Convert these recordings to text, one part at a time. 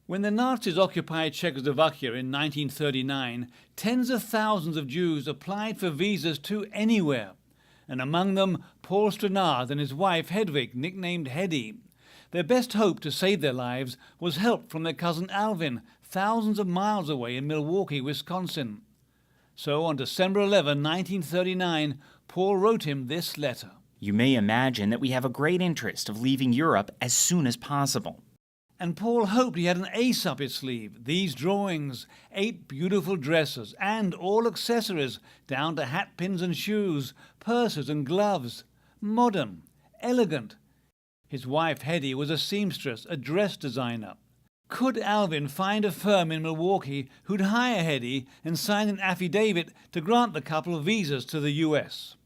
When the Nazis occupied Czechoslovakia in 1939, tens of thousands of Jews applied for visas to anywhere, and among them Paul Stranard and his wife Hedwig, nicknamed Hedy. Their best hope to save their lives was help from their cousin Alvin, thousands of miles away in Milwaukee, Wisconsin. So on December 11, 1939, Paul wrote him this letter. You may imagine that we have a great interest of leaving Europe as soon as possible. And Paul hoped he had an ace up his sleeve. These drawings, 8 beautiful dresses, and all accessories, down to hat pins and shoes, purses and gloves. Modern, elegant. His wife Hedy was a seamstress, a dress designer. Could Alvin find a firm in Milwaukee who'd hire Hedy and sign an affidavit to grant the couple visas to the U.S.?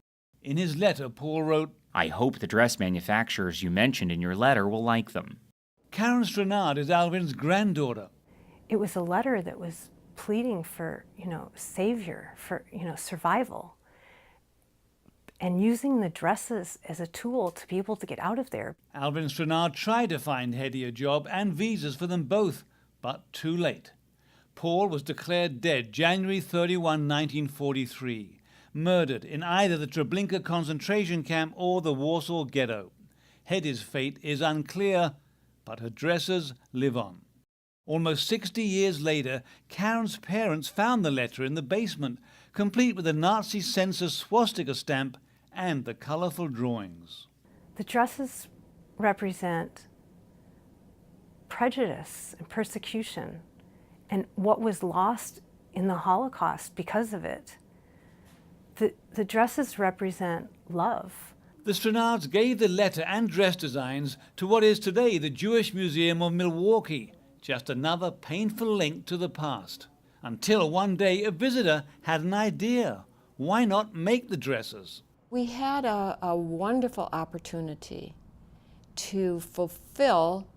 In his letter, Paul wrote, I hope the dress manufacturers you mentioned in your letter will like them. Karen Stranard is Alvin's granddaughter. It was a letter that was pleading for, savior, for, survival, and using the dresses as a tool to be able to get out of there. Alvin Stranard tried to find Hedy a job and visas for them both, but too late. Paul was declared dead January 31, 1943, murdered in either the Treblinka concentration camp or the Warsaw Ghetto. Hedy's fate is unclear, but her dresses live on. Almost 60 years later, Karen's parents found the letter in the basement, complete with the Nazi censor swastika stamp and the colorful drawings. The dresses represent prejudice and persecution and what was lost in the Holocaust because of it. The dresses represent love. The Stranards gave the letter and dress designs to what is today the Jewish Museum of Milwaukee, just another painful link to the past. Until one day a visitor had an idea. Why not make the dresses? We had a wonderful opportunity to fulfill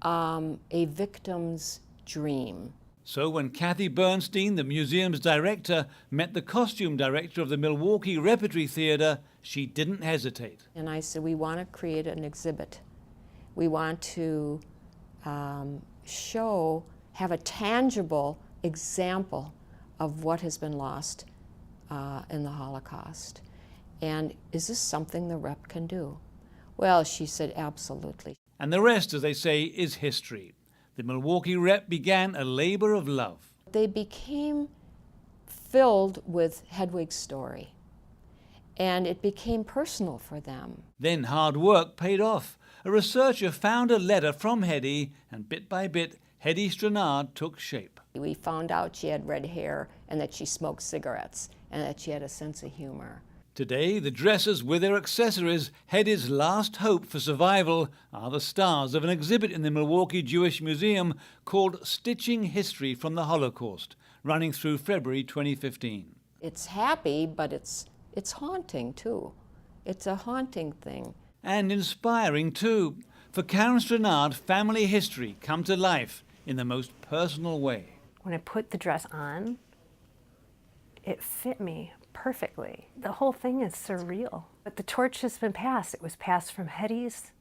a victim's dream. So when Kathy Bernstein, the museum's director, met the costume director of the Milwaukee Repertory Theater, she didn't hesitate. And I said, we want to create an exhibit. We want to have a tangible example of what has been lost in the Holocaust. And is this something the Rep can do? Well, she said, absolutely. And the rest, as they say, is history. The Milwaukee Rep began a labor of love. They became filled with Hedwig's story, and it became personal for them. Then hard work paid off. A researcher found a letter from Hedy, and bit by bit, Hedy Stranard took shape. We found out she had red hair and that she smoked cigarettes and that she had a sense of humor. Today, the dresses with their accessories, Hedy's last hope for survival, are the stars of an exhibit in the Milwaukee Jewish Museum called Stitching History from the Holocaust, running through February 2015. It's happy, but it's haunting too. It's a haunting thing. And inspiring too. For Karen Stranard, family history come to life in the most personal way. When I put the dress on, it fit me perfectly. The whole thing is surreal. But the torch has been passed. It was passed from Hedy's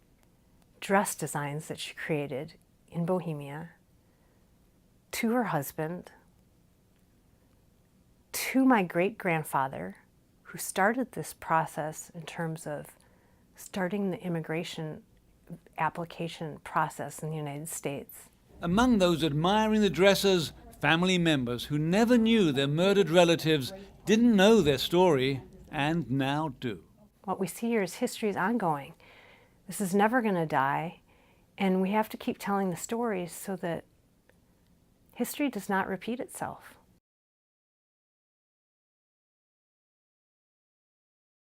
dress designs that she created in Bohemia to her husband, to my great-grandfather, who started this process in terms of starting the immigration application process in the United States. Among those admiring the dresses, family members who never knew their murdered relatives, didn't know their story, and now do. What we see here is history is ongoing. This is never going to die, and we have to keep telling the stories so that history does not repeat itself.